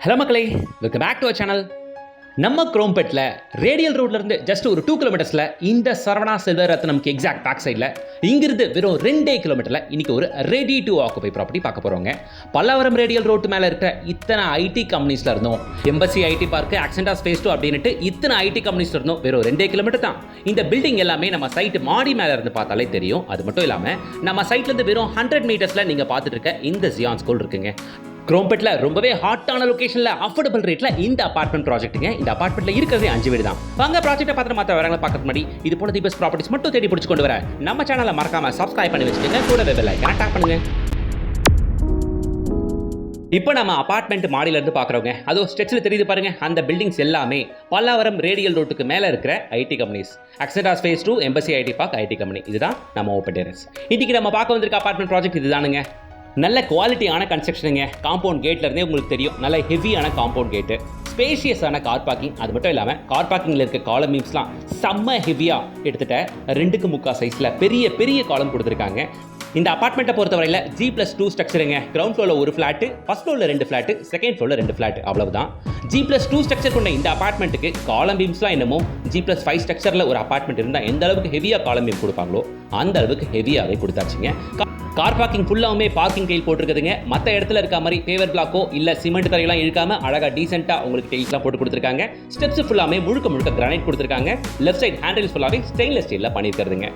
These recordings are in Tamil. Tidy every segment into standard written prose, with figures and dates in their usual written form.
ஹலோ மக்களே, welcome back to our channel. நம்ம குரோம்பேட்டில் ரேடியல் ரோட்லேருந்து ஜஸ்ட் ஒரு 2 கிலோமீட்டர்ஸில் இந்த சரவணா செல்வரத்னம்க்கு எக்ஸாக்ட் பேக் சைடில் இங்கிருந்து வெறும் 2 கிலோமீட்டரில் இன்றைக்கி ஒரு ரெடி டு ஆக்குபை ப்ராப்பர்ட்டி பார்க்க போகிறோங்க. பல்லாவரம் ரேடியல் ரோட்டு மேலே இருக்கிற இத்தனை ஐடி கம்பெனிஸில் இருந்தோம், எம்பசி ஐடி பார்க்கு, ஆக்சென்டாஸ் ஃபேஸ் 2 அப்படின்ட்டு இத்தனை ஐடி கம்பெனிஸில் இருந்தோம் வெறும் 2 கிலோமீட்டர் தான். இந்த பில்டிங் எல்லாமே நம்ம சைட்டு மாடி மேலே இருந்து பார்த்தாலே தெரியும். அது மட்டும் இல்லாமல் நம்ம சைட்லேருந்து வெறும் 100 மீட்டர்ஸில் நீங்கள் பார்த்துட்டு இருக்க இந்த ஜியான் ஸ்கூல் இருக்குங்க. குரோம்பேட்ல ரொம்பவே ஹாட்டான லொகேஷன்ல அஃபோர்டபிள் ரேட்ல இந்த அபார்ட்மெண்ட் ப்ராஜெக்ட்டுங்க. இந்த அபார்ட்மெண்ட்ல இருக்கிறதே 5 வீடு தான். வாங்க ப்ராஜெக்ட்டை பார்த்து மற்ற வரங்களை பார்க்கறது முன்னாடி இது போல தி பெஸ்ட் ப்ராப்பர்ட்டிஸ் மட்டும் தேடி பிடிச்சு கொண்டு வர நம்ம சேனலை மறக்காம சப்ஸ்கிரைப் பண்ணி வச்சுக்கோங்க. கூட பெல் ஐகானை டாப் பண்ணுங்க. இப்போ நம்ம அபார்ட்மெண்ட் மாடியில இருந்து பார்க்குறோங்க. அதுவும் ஸ்ட்ரெச்சில் தெரியுது பாருங்க. அந்த பில்டிங்ஸ் எல்லாமே பல்லாவரம் ரேடியல் ரோட்டுக்கு மேலே இருக்கிற IT companies. Ascendas phase 2, embassy IT park IT company. இதுதான் நம்ம ஓப்பன் டெரஸ். இன்னைக்கு நம்ம பார்க்க வந்திருக்க அபார்ட்மெண்ட் ப்ராஜெக்ட் இதுதானுங்க. நல்ல குவாலிட்டியான கன்ஸ்ட்ரக்ஷனுங்க. காம்பவுண்ட் கேட்லேருந்தே உங்களுக்கு தெரியும், நல்ல ஹெவியான காம்பவுண்ட் கேட்டு, ஸ்பேஷியஸான கார் பார்க்கிங். அது மட்டும் இல்லாமல் கார் பார்க்கிங்கில் இருக்க காலம் மீம்ஸ்லாம் செம்ம ஹெவியாக கிட்டத்தட்ட 2.25 சைஸில் பெரிய பெரிய காலம் கொடுத்துருக்காங்க. இந்த அபார்ட்மெண்ட்டை பொறுத்தவரையில் G+2 ஸ்ட்ரக்சருங்க. கிரவுண்ட் ஃப்ளோரில் ஒரு ஃப்ளாட்டு, ஃபர்ஸ்ட் ஃப்ளோரில் 2 ஃப்ளாட்டு, செகண்ட் ஃப்ளோரில் 2 ஃப்ளாட்டு, அவ்வளவுதான். G+2 ஸ்ட்ரக்சர் கொண்ட இந்த அபார்ட்மெண்ட்டுக்கு காலம் பீம்ஸ்லாம் என்னமோ G+5 ஸ்ட்ரக்சரில் ஒரு அபார்ட்மெண்ட் இருந்தால் எந்த அளவுக்கு ஹெவியாக காலம் பீம் கொடுப்பாங்களோ அந்த அளவுக்கு ஹெவியாகவே கொடுத்தாச்சுங்க. கார் பார்க்கிங் ஃபுல்லாகவுமே பார்க்கிங் டைல் போட்டுருக்குதுங்க. மற்ற இடத்துல இருக்க மாதிரி பேவர் பிளாக்கோ இல்லை சிமெண்ட் தரையெல்லாம் இழுக்காம அழகாக டீசெண்டாக உங்களுக்கு டைல்ஸ்லாம் போட்டு கொடுத்துருக்காங்க. ஸ்டெப்ஸ் ஃபுல்லாமே முழுக்க கிரானைட் கொடுத்துருக்காங்க. லெஃப்ட் சைட் ஹேண்டில்ஸ் ஃபுல்லாகவே ஸ்டெயின்லெஸ் ஸ்டீலில் பண்ணியிருக்கிறதுங்க.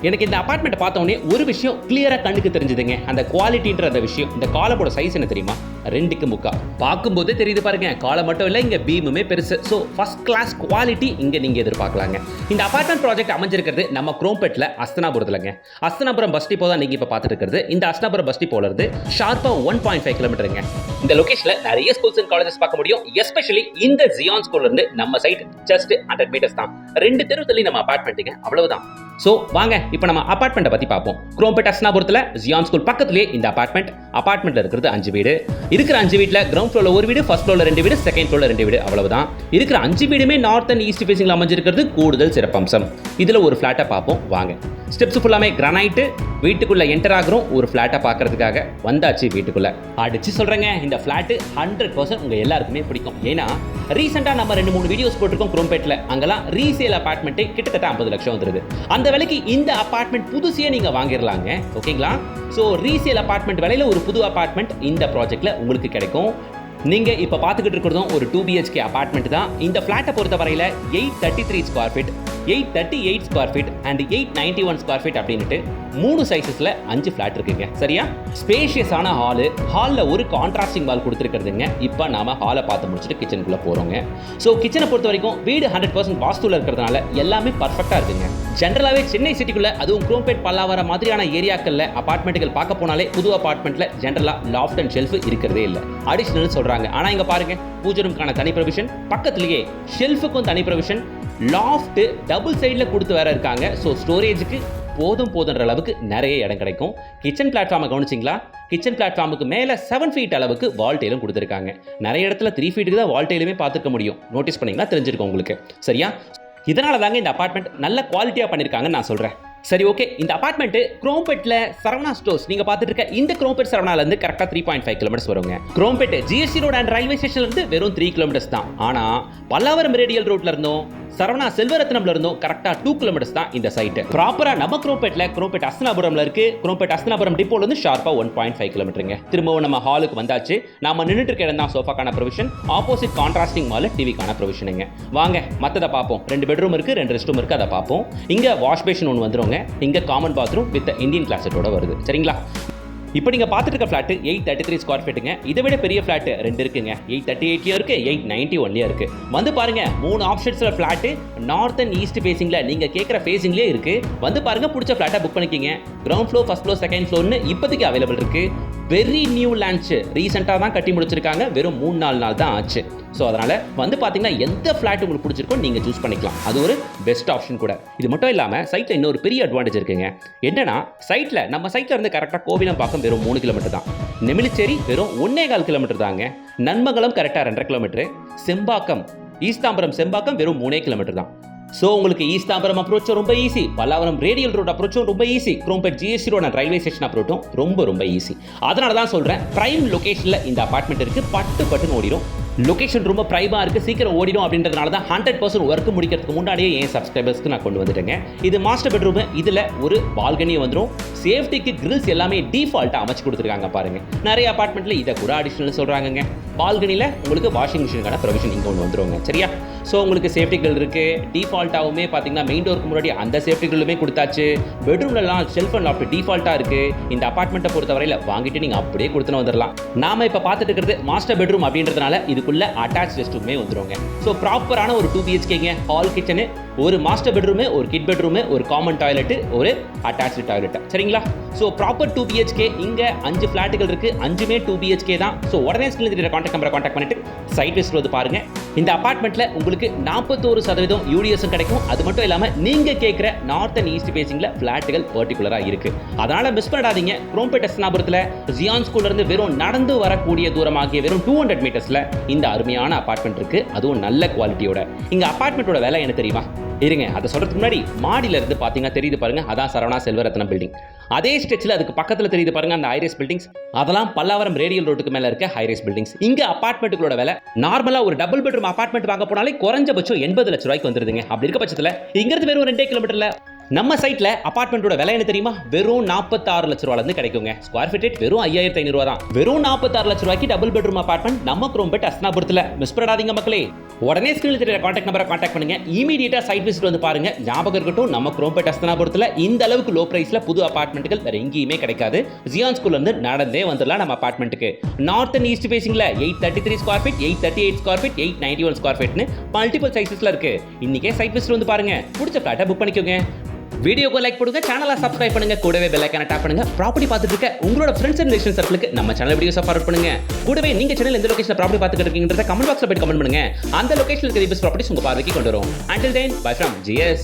எனக்கு இந்த அபார்ட்மெண்ட் பார்த்தோன்னே ஒரு விஷயம் கிளியராக கண்ணுக்கு தெரிஞ்சுதுங்க. அந்த குவாலிட்டின்ற அந்த விஷயம். இந்த காலமோட சைஸ் என்ன தெரியுமா? 2.25. பார்க்கும்போதே தெரியுது பாருங்க. காலம் மட்டும் இல்லை, இங்கே பீமுமே பெருசு. ஸோ ஃபர்ஸ்ட் கிளாஸ் குவாலிட்டி இங்கே நீங்கள் எதிர்பார்க்கலாங்க. இந்த அபார்ட்மெண்ட் ப்ராஜெக்ட் அமைஞ்சிருக்கிறது நம்ம குரோம்பேட்டில் அஸ்தனாபுரத்துலங்க. அஸ்தனாபுரம் பஸ் டிப்போ தான் நீங்கள் இப்போ பார்த்துட்டு இருக்கிறது. இந்த அஸ்தனாபுரம் பஸ் டிப்போல இருந்து ஷார்ப்பாக 1.5 கிலோமீட்டருங்க. இந்த லொகேஷனில் நிறைய ஸ்கூல்ஸ் அண்ட் காலேஜஸ் பார்க்க முடியும். எஸ்பெஷலி இந்த ஜியான் ஸ்கூல்ல இருந்து நம்ம சைட் ஜஸ்ட் 100 மீட்டர்ஸ் தான். 2 தெரு தள்ளி நம்ம அபார்ட்மெண்ட்டுங்க, அவ்வளவுதான். ஸோ வாங்க இப்போ நம்ம அபார்ட்மெண்ட்டை பற்றி பார்ப்போம். குரோம்பேட் அஸ்தனாபுரத்தில் ஜியான் ஸ்கூல் பக்கத்துலேயே இந்த அபார்ட்மெண்ட்டில் இருக்கிறது 5 வீடு. இருக்கிற 5 வீட்டில் கிரவுண்ட் ஃப்ளோரில் 1 வீடு, ஃபர்ஸ்ட் ஃப்ளோரில் 2 வீடு, செகண்ட் ஃப்ளோரில் 2 வீடு, அவ்வளவுதான். இருக்கிற 5 வீடுமே நார்த் அண்ட் ஈஸ்ட் ஃபேசிங்கில் அமைஞ்சிருக்கிறது கூடுதல் சிறப்பம்சம். இதில் ஒரு ஃப்ளாட்டை பார்ப்போம் வாங்க. ஸ்டெப்ஸ் ஃபுல்லாமே கிரானைட்டு. வீட்டுக்குள்ளே என்டர் ஆகிறோம் ஒரு ஃப்ளாட்டை பார்க்கறதுக்காக. வந்தாச்சு வீட்டுக்குள்ளே. அடிச்சு சொல்கிறேங்க, இந்த ஃப்ளாட்டு 100% உங்கள் எல்லாருக்குமே பிடிக்கும். ஏன்னா ரீசெண்டாக நம்ம 2-3 வீடியோஸ் போட்டிருக்கோம் குரோம்பேட்டில். அங்கெல்லாம் ரீசேல் அபார்ட்மெண்ட்டே கிட்டத்தட்ட 50 லட்சம் வந்துருது. அந்த விலைக்கு இந்த அபார்ட்மெண்ட் புதுசையே நீங்கள் வாங்கிடலாங்க. ஓகேங்களா? ஸோ ரீசேல் அபார்ட்மெண்ட் விலையில் ஒரு புது அபார்ட்மெண்ட் இந்த ப்ராஜெக்ட்டில் உங்களுக்கு கிடைக்கும். நீங்க இப்ப பாத்துக்கிட்டு இருக்கிறதும் ஒரு 2 BHK அபார்ட்மெண்ட் தான். இந்த ஃபிளாட்டை பொறுத்த வரையில 833 square feet, 838 square feet and 891 square feet அப்படின்ட்டு 3 சைஸஸ்ல 5 ஃபிளாட் இருக்குங்க. சரியா? ஸ்பேஷியஸான ஹால்ல ஒரு கான்ட்ராஸ்டிங் வால் கொடுத்துருக்கிறதுங்க. இப்போ நாம ஹாலை பார்த்து முடிச்சுட்டு கிச்சனுக்குள்ள போறோங்க. ஸோ கிச்சனை பொறுத்த வரைக்கும் வீடு 100% வாஸ்துல இருக்கிறதுனால எல்லாமே பர்ஃபெக்டா இருக்குங்க. ஜென்ரலாகவே சென்னை சிட்டிக்குள்ள, அதுவும் குரோம்பேட் பல்லாவரம் மாதிரியான ஏரியாக்கள்ல அபார்ட்மெண்ட்டுகள் பார்க்க போனாலே புது அபார்ட்மெண்ட்ல ஜென்ரலா லாஃப்ட் அண்ட் ஷெல்ஃப் இருக்கிறதே இல்லை. அடிஷனல் சொல்றாங்க. ஆனா இங்க பாருங்க, பூஜை ரூமுக்கான தனி ப்ரொவிஷன், பக்கத்துலயே ஷெல்ஃபுக்கும் தனி ப்ரொவிஷன், லாஃப்ட் டபுள் சைடுல கொடுத்து வேற இருக்காங்க. ஸோ ஸ்டோரேஜுக்கு போதுன்ற அளவுக்கு நிறைய இடம் கிடைக்கும். கிச்சன் பிளாட்ஃபார்மை கவனிச்சிங்களா? கிச்சன் பிளாட்ஃபார்முக்கு மேலே 7 ஃபீட் அளவுக்கு வால் டைலும் கொடுத்துருக்காங்க. நிறைய இடத்துல 3 ஃபீட்டுக்கு தான் வால் டைலுமே பார்த்துக்க முடியும். நோட்டீஸ் பண்ணிங்கன்னா தெரிஞ்சிருக்கும் உங்களுக்கு. சரியா? இதனால தாங்க இந்த அபார்ட்மெண்ட் நல்ல குவாலிட்டியாக பண்ணியிருக்காங்கன்னு நான் சொல்கிறேன். சரி, ஓகே. இந்த அபார்ட்மெண்ட் குரோம்பேட்ல சரவணா ஸ்டோர்ஸ் நீங்க பார்த்துட்டு இருக்க இந்த குரோம்பேட் சரவணால இருந்து கரெக்டா 3.5 கிலோமீட்டர்ஸ் வருங்க. Chromepet GST road and railway ஸ்டேஷன்ல இருந்து வெறும் 3 கிலோமீட்டர்ஸ் தான். ஆனா பல்லாவரம் ரேடியல் ரோட்ல இருந்தும் சரவணா செல்வரத்னம்ல இருந்தும் கரெக்டா 2 கிலோமீட்டர்ஸ் தான் இந்த சைட். ப்ராப்பரா நம்ம குரோம்பேட்ல குரோம்பேட் அஸ்தனாபுரம்ல இருக்கு. குரோம்பேட் அஸ்தனாபுரம் டிப்போல இருந்து ஷார்ப்பா 1.5 கிலோமீட்டருங்க. திரும்பவும் நம்ம ஹாலுக்கு வந்தாச்சு. நாம நின்னுட்டு இருக்க இடம் தான் சோஃபாக்கான ப்ரொவிஷன். ஆப்போசிட் கான்ட்ராஸ்டிங் வால்ல டிவிக்கான ப்ரொவிஷனுங்க. வாங்க மத்தத பார்ப்போம். 2 பெட்ரூம் இருக்கு, 2 ரெஸ்ட் ரூம் இருக்கு, அதை பார்ப்போம். இங்க வாஷ் பேஷன் ஒன்று வந்துருங்க. இங்க காமன் பாத்ரூம் வித் இந்தியன் கிளாஸட்டோட வருது. சரிங்களா? இப்போ நீங்க பார்த்துட்டு இருக்க ஃபிளாட் 833 ஸ்கொயர் ஃபீட்டுங்க. இதை விட பெரிய ஃபிளாட் 2 இருக்குங்க. 838 இருக்கு, 891 இருக்கு. வந்து பாருங்க, 3 ஆப்ஷன்ஸ்ல ஃபிளாட் நார்த் அண்ட் ஈஸ்ட் ஃபேசிங்ல நீங்க கேட்குற ஃபேசிங்லேயே இருக்கு. வந்து பாருங்க, பிடிச்ச ஃபிளாட்டை புக் பண்ணிக்கிங்க. Ground floor, first floor, second ஃப்ளோர்னு இப்போதைக்கு அவைலபிள் இருக்கு. வெரி நியூ லான்ச், ரீசெண்டாக தான் கட்டி முடிச்சிருக்காங்க. வெறும் 3-4 நாள் தான் ஆச்சு. ஸோ அதனால் வந்து பார்த்தீங்கன்னா எந்த ஃப்ளாட் உங்களுக்கு பிடிச்சிருக்கோ நீங்கள் சூஸ் பண்ணிக்கலாம். அது ஒரு பெஸ்ட் ஆப்ஷன் கூட. இது மட்டும் இல்லாமல் சைட்டில் இன்னொரு பெரிய அட்வான்டேஜ் இருக்குங்க. என்னன்னா நம்ம சைட்டில் இருந்து கரெக்டாக கோவிலம்பாக்கம் வெறும் 3 கிலோமீட்டர் தான். நெமிலிச்சேரி வெறும் 1.25 கிலோமீட்டர் தாங்க. நன்மங்கலம் கரெக்டாக 2.5 கிலோமீட்டர். செம்பாக்கம், ஈஸ்தாம்பரம் செம்பாக்கம் வெறும் 3 கிலோமீட்டர் தான். ஸோ உங்களுக்கு ஈஸ்தாம்பரம் அப்ரோச்சும் ரொம்ப ஈஸி, பல்லாவரம் ரேடியல் ரோட் அப்ரோச்சும் ரொம்ப easy, Chromepet GST road and railway station அப்ரோச்சும் ரொம்ப ஈஸி. அதனால தான் சொல்கிறேன், பிரைம் லொகேஷனில் இந்த அபார்ட்மெண்ட் இருக்குது. பட்டுன்னு ஓடிடும். லொகேஷன் ரொம்ப பிரைமாக இருக்குது, சீக்கிரம் ஓடிடும் அப்படின்றதுனால தான் 100% ஒர்க் முடிக்கிறதுக்கு முன்னாடியே என் சப்ஸ்கிரைபர்ஸ்க்கு நான் கொண்டு வந்துட்டேங்க. இது மாஸ்டர் பெட்ரூம். இதில் ஒரு பால்கனி வந்துடும். சேஃப்டிக்கு கிரில்ஸ் எல்லாமே டிஃபால்ட்டாக அமைச்சு கொடுத்துருக்காங்க பாருங்க. நிறைய அபார்ட்மெண்ட்டில் இதை கூட அடிஷனல் சொல்கிறாங்கங்க. பால்கனியில் உங்களுக்கு வாஷிங் மிஷினுக்கான ப்ரொவிஷன் இங்கே ஒன்று வந்துருவாங்க. சரியா? ஸோ உங்களுக்கு சேஃப்டி கிரில் இருக்குது. டிஃபால்ட்டாகவுமே பார்த்தீங்கன்னா மெயின் டோருக்கு முன்னாடி அந்த சேஃப்டி கிரிலுமே கொடுத்தாச்சு. பெட்ரூம்லலாம் ஷெல்ஃப் அண்ட் லாஃப்ட் டிஃபால்ட்டாக இருக்குது. இந்த அபார்ட்மெண்ட்டை பொறுத்தவரையில் வாங்கிட்டு நீங்கள் அப்படியே கொடுத்துன்னு வந்துடலாம். நாம இப்போ பார்த்துட்டு இருக்கிறது மாஸ்டர் பெட்ரூம் அப்படின்றதுனால இதுக்குள்ள அட்டாச் ரெஸ்ட்ரூமே வந்துருங்க. ஸோ ப்ராப்பரான ஒரு 2 BHKங்க. ஹால், கிச்சனு, ஒரு மாஸ்டர் பெட்ரூமு, ஒரு கிட் பெட்ரூமு, ஒரு காமன் டாய்லெட்டு, ஒரு அட்டாச்சு டாய்லெட். சரிங்களா? So proper 2 BHK. இங்கே 5 ஃப்ளாட்டுகள் இருக்குது. 5மே 2 BHK தான். ஸோ உடனே ஸ்கிரீனில் தெரியுற கான்டாக்ட் நம்பரை கான்டாக்ட் பண்ணிட்டு சைட் விசிட் வந்து பாருங்க. இந்த அபார்ட்மெண்ட்டில் உங்களுக்கு 41% யூடிஎஸும் கிடைக்கும். அது மட்டும் இல்லாமல் நீங்கள் கேட்குற நார்த் அண்ட் ஈஸ்ட் பேசிங்கில் ஃப்ளாட்டுகள் பர்டிகுலராக இருக்குது. அதனால் மிஸ் பண்ணாதீங்க. குரோம்பேட் எஸ்னாபுரத்தில் ஜியான் ஸ்கூல்லேருந்து வெறும் நடந்து வரக்கூடிய தூரமாகிய வெறும் 200 மீட்டர்ஸில் இந்த அருமையான அபார்ட்மெண்ட் இருக்குது. அதுவும் நல்ல குவாலிட்டியோட. இங்கே அபார்ட்மெண்ட்டோட விலை என்ன தெரியுமா? இருங்க, அதை சொல்கிறதுக்கு முன்னாடி மாடியில இருந்து பார்த்தீங்கன்னா தெரியுது பாருங்க, அதான் சரவணா செல்வரத்னம் பில்டிங். அதே ஸ்ட்ரெச்சில் அதுக்கு பக்கத்தில் தெரியுது பாருங்க அந்த ஹைரேஸ் பில்டிங்ஸ். அதெல்லாம் பல்லாவரம் ரேடியல் ரோட்டுக்கு மேலே இருக்க ஹைரேஸ் பில்டிங்ஸ். இங்கே அபார்ட்மெண்ட்டுகளோட விலை நார்மலாக ஒரு டபுள் பெட்ரூம் அபார்ட்மெண்ட் வாங்க போனாலே குறைஞ்சபட்சம் 80 லட்ச ரூபாய்க்கு வந்துருதுங்க. அப்படி இருக்க பட்சத்தில் இங்கிருந்து வெறும் 2 கிலோமீட்டரில் நம்ம சைட்ல அபார்ட்மெண்ட்டோட விலை என்ன தெரியுமா? வெறும் 46 லட்ச ரூபாயிலிருந்து கிடைக்குங்க. ஸ்கொயர் ஃபீட் வெறும் 5500 ரூபா தான். வெறும் 46 லட்ச ரூபாய்க்கு டபுள் பெட்ரூம் அபார்ட்மெண்ட் நம்ம குரோம்பேட் அஸ்னாபுரத்தில். மிஸ் பண்ணாதீங்க மக்களே. உடனே ஸ்கிரீனில் தெரியுற கான்டாக்ட் நம்பரை கான்டாக்ட் பண்ணுங்க. இமீடியட்டா சைட் விசிட் வந்து பாருங்க. ஞாபகம் இருக்கட்டும், நம்ம குரோம்பேட் அஸ்னாபுரத்தில் இந்த அளவுக்கு லோ பிரைஸ்ல புது அபார்ட்மெண்ட்டுகள் வேற எங்கேயுமே கிடைக்காது. ஜியான் ஸ்கூல்ல இருந்து நடந்தே வந்துடலாம் நம்ம அபார்ட்மெண்ட்டுக்கு. நார்த் அண்ட் ஈஸ்ட் பேசிங்ல 833 square feet, 838 square feet, 891 square ஃபீட்னு மல்டிபிள் சைஸஸ்ல இருக்கு. இன்னைக்கே சைட் விசிட் வந்து பாருங்க. பிடிச்ச ஃபிளாட்டை புக் பண்ணிக்கோங்க. வீடியோக்கு லைக் பண்ணுங்க, சேனலை சப்ஸ்கிரைப் பண்ணுங்க, கூடவே பெல் ஐகானை டாப் பண்ணுங்க. ப்ராப்பர்ட்டி பார்த்துட்டு இருக்க உங்களோட ஃப்ரெண்ட்ஸ் அண்ட் ரிலேஷன் சர்க்கிளுக்கு நம்ம சேனல் வீடியோஸை ஃபார்வர்ட் பண்ணுங்க. கூடவே நீங்க சேனல் எந்த லொகேஷன்ல ப்ராப்பர்ட்டி பார்த்துட்டு இருக்கீங்கன்றத கமெண்ட் பாக்ஸ்ல போய் கமெண்ட் பண்ணுங்க. அந்த லொகேஷனுக்கு பெஸ்ட் ப்ராப்பர்ட்டிஸ் உங்க பார்வைக்கு கொண்டு வரும். Until then, bye from GS.